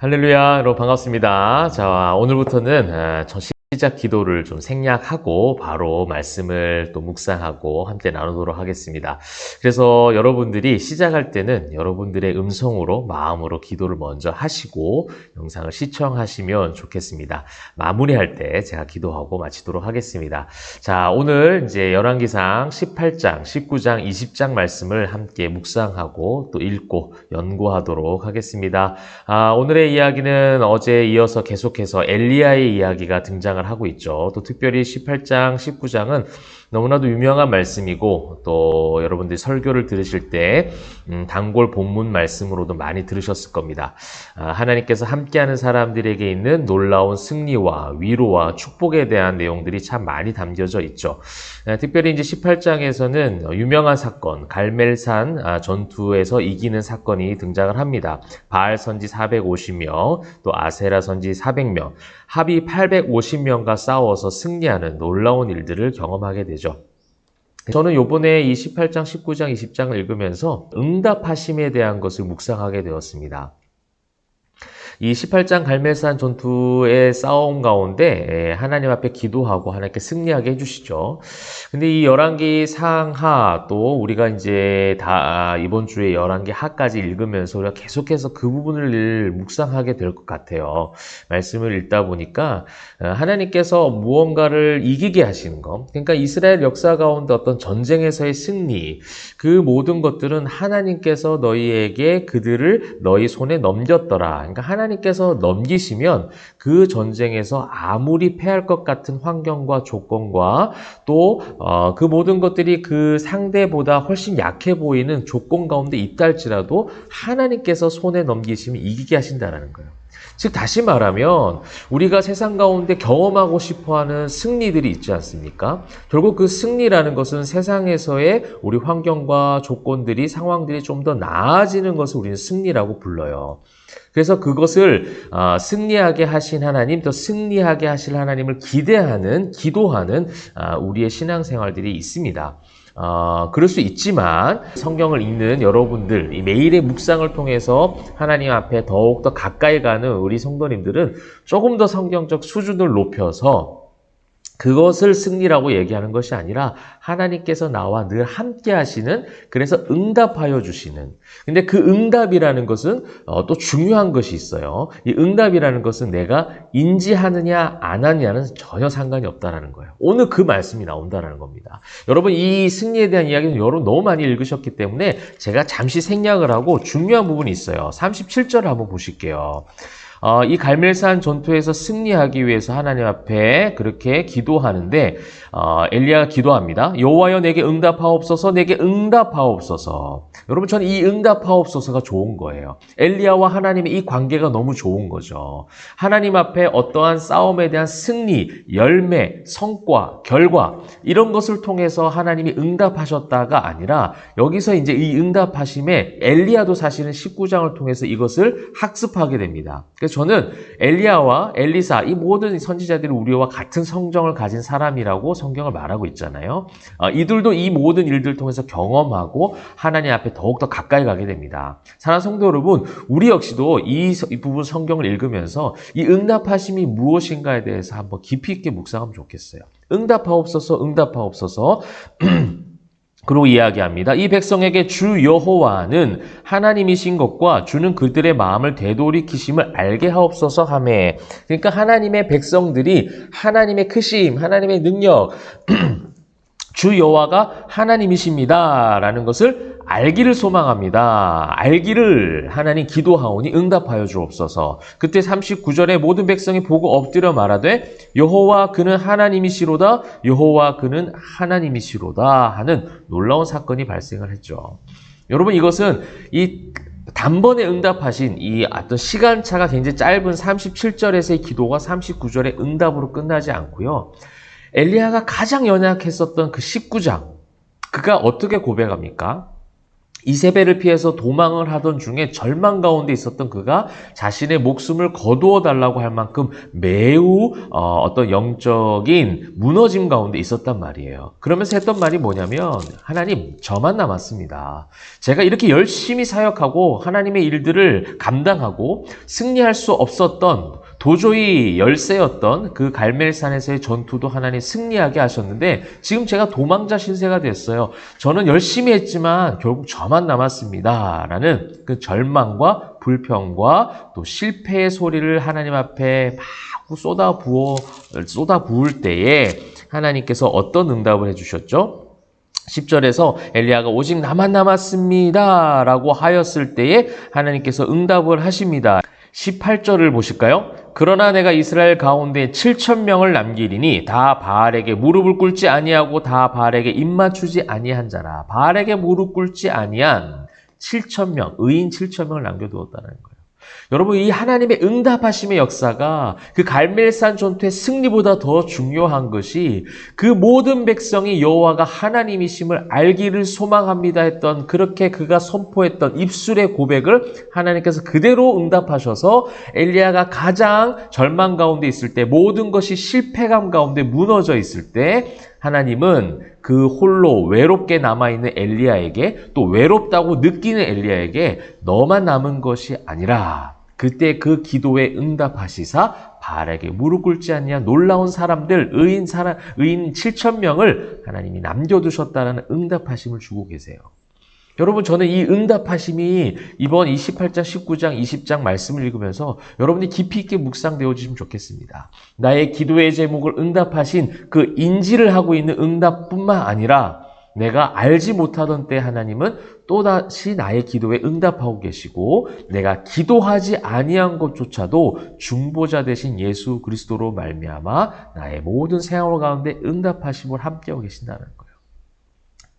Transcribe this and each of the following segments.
할렐루야, 여러분 반갑습니다. 자, 오늘부터는 첫 시작 기도를 좀 생략하고 바로 말씀을 또 묵상하고 함께 나누도록 하겠습니다. 그래서 여러분들이 시작할 때는 여러분들의 음성으로 마음으로 기도를 먼저 하시고 영상을 시청하시면 좋겠습니다. 마무리할 때 제가 기도하고 마치도록 하겠습니다. 자, 오늘 이제 열왕기상 18장, 19장, 20장 말씀을 함께 묵상하고 또 읽고 연구하도록 하겠습니다. 오늘의 이야기는 어제에 이어서 계속해서 엘리야의 이야기가 등장을 하고 있죠. 또 특별히 18장, 19장은 너무나도 유명한 말씀이고 또 여러분들이 설교를 들으실 때 단골 본문 말씀으로도 많이 들으셨을 겁니다. 하나님께서 함께하는 사람들에게 있는 놀라운 승리와 위로와 축복에 대한 내용들이 참 많이 담겨져 있죠. 특별히 이제 18장에서는 유명한 사건, 갈멜산 전투에서 이기는 사건이 등장을 합니다. 바알 선지 450명, 또 아세라 선지 400명, 합이 850명과 싸워서 승리하는 놀라운 일들을 경험하게 되죠. 저는 요번에 이 18장, 19장, 20장을 읽으면서 응답하심에 대한 것을 묵상하게 되었습니다. 이 18장 갈멜산 전투의 싸움 가운데 하나님 앞에 기도하고 하나님께 승리하게 해주시죠. 근데 이 열왕기 상하 또 우리가 이제 다 이번 주에 열왕기 하까지 읽으면서 우리가 계속해서 그 부분을 묵상하게 될 것 같아요. 말씀을 읽다 보니까 하나님께서 무언가를 이기게 하시는 것, 그러니까 이스라엘 역사 가운데 어떤 전쟁에서의 승리, 그 모든 것들은 하나님께서 너희에게 그들을 너희 손에 넘겼더라. 그러니까 하나님께서 넘기시면 그 전쟁에서 아무리 패할 것 같은 환경과 조건과 또 그 모든 것들이 그 상대보다 훨씬 약해 보이는 조건 가운데 있다 할지라도 하나님께서 손에 넘기시면 이기게 하신다는 거예요. 즉 다시 말하면 우리가 세상 가운데 경험하고 싶어하는 승리들이 있지 않습니까? 결국 그 승리라는 것은 세상에서의 우리 환경과 조건들이 상황들이 좀 더 나아지는 것을 우리는 승리라고 불러요. 그래서 그것을 승리하게 하신 하나님, 또 승리하게 하실 하나님을 기대하는, 기도하는 우리의 신앙생활들이 있습니다. 그럴 수 있지만 성경을 읽는 여러분들, 이 매일의 묵상을 통해서 하나님 앞에 더욱더 가까이 가는 우리 성도님들은 조금 더 성경적 수준을 높여서 그것을 승리라고 얘기하는 것이 아니라 하나님께서 나와 늘 함께 하시는, 그래서 응답하여 주시는. 근데 그 응답이라는 것은 또 중요한 것이 있어요. 이 응답이라는 것은 내가 인지하느냐 안 하느냐는 전혀 상관이 없다는 거예요. 오늘 그 말씀이 나온다는 겁니다. 여러분 이 승리에 대한 이야기는 여러분 너무 많이 읽으셨기 때문에 제가 잠시 생략을 하고 중요한 부분이 있어요. 37절을 한번 보실게요. 이 갈멜산 전투에서 승리하기 위해서 하나님 앞에 그렇게 기도하는데 엘리야가 기도합니다. 여호와여 내게 응답하옵소서, 내게 응답하옵소서. 여러분 저는 이 응답하옵소서가 좋은 거예요. 엘리야와 하나님의 이 관계가 너무 좋은 거죠. 하나님 앞에 어떠한 싸움에 대한 승리, 열매, 성과, 결과 이런 것을 통해서 하나님이 응답하셨다가 아니라 여기서 이제 이 응답하심에 엘리야도 사실은 19장을 통해서 이것을 학습하게 됩니다. 그래서 저는 엘리야와 엘리사 이 모든 선지자들이 우리와 같은 성정을 가진 사람이라고 성경을 말하고 있잖아요. 이들도 이 모든 일들을 통해서 경험하고 하나님 앞에 더욱더 가까이 가게 됩니다. 사랑하는 성도 여러분, 우리 역시도 이 부분 성경을 읽으면서 이 응답하심이 무엇인가에 대해서 한번 깊이 있게 묵상하면 좋겠어요. 응답하옵소서, 응답하옵소서. 그리고 이야기합니다. 이 백성에게 주 여호와는 하나님이신 것과 주는 그들의 마음을 되돌이키심을 알게 하옵소서 하매. 그러니까 하나님의 백성들이 하나님의 크심, 하나님의 능력, 주 여호와가 하나님이십니다 라는 것을 알기를 소망합니다. 알기를 하나님 기도하오니 응답하여 주옵소서. 그때 39절에 모든 백성이 보고 엎드려 말하되 여호와 그는 하나님이시로다, 여호와 그는 하나님이시로다 하는 놀라운 사건이 발생을 했죠. 여러분 이것은 이 단번에 응답하신 이 어떤 시간차가 굉장히 짧은 37절에서의 기도가 39절의 응답으로 끝나지 않고요. 엘리야가 가장 연약했었던 그 19장, 그가 어떻게 고백합니까? 이세벨을 피해서 도망을 하던 중에 절망 가운데 있었던 그가 자신의 목숨을 거두어 달라고 할 만큼 매우 어떤 영적인 무너짐 가운데 있었단 말이에요. 그러면서 했던 말이 뭐냐면, 하나님, 저만 남았습니다. 제가 이렇게 열심히 사역하고 하나님의 일들을 감당하고 승리할 수 없었던, 도저히 열세였던 그 갈멜산에서의 전투도 하나님 승리하게 하셨는데 지금 제가 도망자 신세가 됐어요. 저는 열심히 했지만 결국 저만 남았습니다. 라는 그 절망과 불평과 또 실패의 소리를 하나님 앞에 막 쏟아부을 때에 하나님께서 어떤 응답을 해주셨죠? 10절에서 엘리야가 오직 나만 남았습니다 라고 하였을 때에 하나님께서 응답을 하십니다. 18절을 보실까요? 그러나 내가 이스라엘 가운데 7,000명을 남기리니 다 바알에게 무릎을 꿇지 아니하고 다 바알에게 입맞추지 아니한 자라. 바알에게 무릎 꿇지 아니한 7,000명, 의인 7,000명을 남겨두었다는 거예요. 여러분, 이 하나님의 응답하심의 역사가 그 갈멜산 전투의 승리보다 더 중요한 것이 그 모든 백성이 여호와가 하나님이심을 알기를 소망합니다 했던, 그렇게 그가 선포했던 입술의 고백을 하나님께서 그대로 응답하셔서 엘리야가 가장 절망 가운데 있을 때, 모든 것이 실패감 가운데 무너져 있을 때 하나님은 그 홀로 외롭게 남아있는 엘리야에게, 또 외롭다고 느끼는 엘리야에게 너만 남은 것이 아니라 그때 그 기도에 응답하시사 바알에게 무릎 꿇지 아니한 놀라운 사람들, 의인 7,000명을 하나님이 남겨두셨다는 응답하심을 주고 계세요. 여러분, 저는 이 응답하심이 이번 28장, 19장, 20장 말씀을 읽으면서 여러분이 깊이 있게 묵상되어지시면 좋겠습니다. 나의 기도의 제목을 응답하신 그 인지를 하고 있는 응답뿐만 아니라 내가 알지 못하던 때 하나님은 또다시 나의 기도에 응답하고 계시고, 내가 기도하지 아니한 것조차도 중보자 되신 예수 그리스도로 말미암아 나의 모든 생활 가운데 응답하심을 함께하고 계신다는 거예요.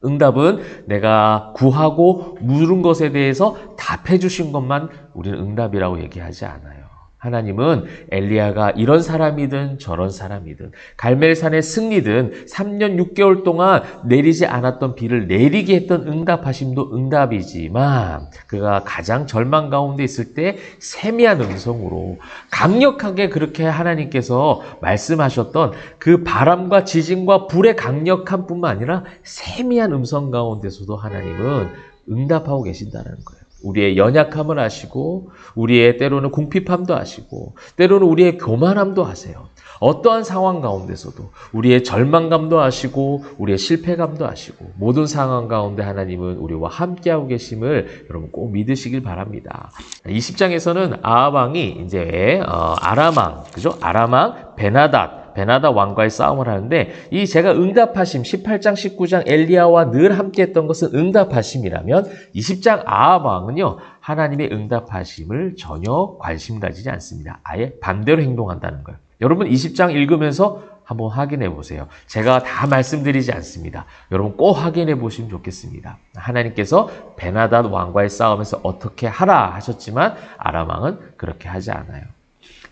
응답은 내가 구하고 물은 것에 대해서 답해 주신 것만 우리는 응답이라고 얘기하지 않아요. 하나님은 엘리야가 이런 사람이든 저런 사람이든 갈멜산의 승리든 3년 6개월 동안 내리지 않았던 비를 내리게 했던 응답하심도 응답이지만, 그가 가장 절망 가운데 있을 때 세미한 음성으로 강력하게 그렇게 하나님께서 말씀하셨던 그 바람과 지진과 불의 강력함 뿐만 아니라 세미한 음성 가운데서도 하나님은 응답하고 계신다는 거예요. 우리의 연약함을 아시고, 우리의 때로는 궁핍함도 아시고, 때로는 우리의 교만함도 아세요. 어떠한 상황 가운데서도 우리의 절망감도 아시고, 우리의 실패감도 아시고, 모든 상황 가운데 하나님은 우리와 함께하고 계심을 여러분 꼭 믿으시길 바랍니다. 20장에서는 아합 왕이 이제 아람 왕, 그죠? 아람 왕 베나닷 왕과의 싸움을 하는데, 이 제가 응답하심 18장 19장 엘리야와 늘 함께했던 것은 응답하심이라면 20장 아합 왕은요, 하나님의 응답하심을 전혀 관심 가지지 않습니다. 아예 반대로 행동한다는 거예요. 여러분 20장 읽으면서 한번 확인해 보세요. 제가 다 말씀드리지 않습니다. 여러분 꼭 확인해 보시면 좋겠습니다. 하나님께서 베나닷 왕과의 싸움에서 어떻게 하라 하셨지만 아람 왕은 그렇게 하지 않아요.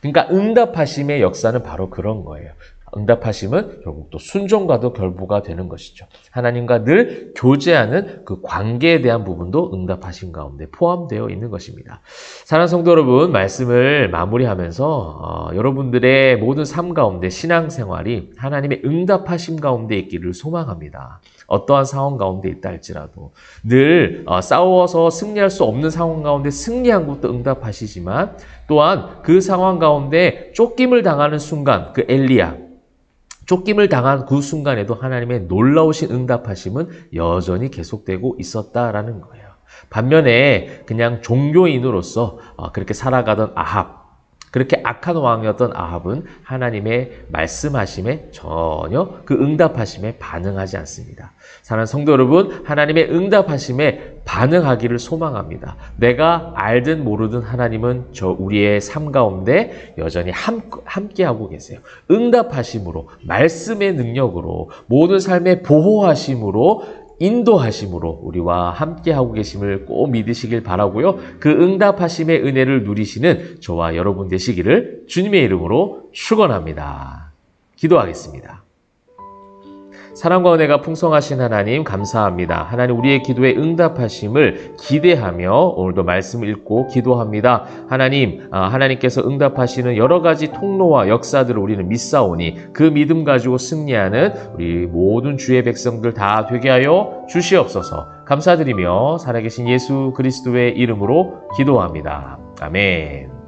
그러니까 응답하심의 역사는 바로 그런 거예요. 응답하심은 결국 또 순종과도 결부가 되는 것이죠. 하나님과 늘 교제하는 그 관계에 대한 부분도 응답하심 가운데 포함되어 있는 것입니다. 사랑하는 성도 여러분, 말씀을 마무리하면서 여러분들의 모든 삶 가운데 신앙생활이 하나님의 응답하심 가운데 있기를 소망합니다. 어떠한 상황 가운데 있다 할지라도 늘 싸워서 승리할 수 없는 상황 가운데 승리한 것도 응답하시지만, 또한 그 상황 가운데 쫓김을 당하는 순간, 그 엘리야 쫓김을 당한 그 순간에도 하나님의 놀라우신 응답하심은 여전히 계속되고 있었다라는 거예요. 반면에 그냥 종교인으로서 그렇게 살아가던 아합, 그렇게 악한 왕이었던 아합은 하나님의 말씀하심에 전혀 그 응답하심에 반응하지 않습니다. 사랑하는 성도 여러분, 하나님의 응답하심에 반응하기를 소망합니다. 내가 알든 모르든 하나님은 우리의 삶 가운데 여전히 함께하고 계세요. 응답하심으로, 말씀의 능력으로, 모든 삶의 보호하심으로, 인도하심으로 우리와 함께하고 계심을 꼭 믿으시길 바라고요. 그 응답하심의 은혜를 누리시는 저와 여러분 되시기를 주님의 이름으로 축원합니다. 기도하겠습니다. 사랑과 은혜가 풍성하신 하나님 감사합니다. 하나님 우리의 기도에 응답하심을 기대하며 오늘도 말씀 읽고 기도합니다. 하나님, 하나님께서 응답하시는 여러 가지 통로와 역사들을 우리는 믿사오니 그 믿음 가지고 승리하는 우리 모든 주의 백성들 다 되게 하여 주시옵소서. 감사드리며 살아계신 예수 그리스도의 이름으로 기도합니다. 아멘.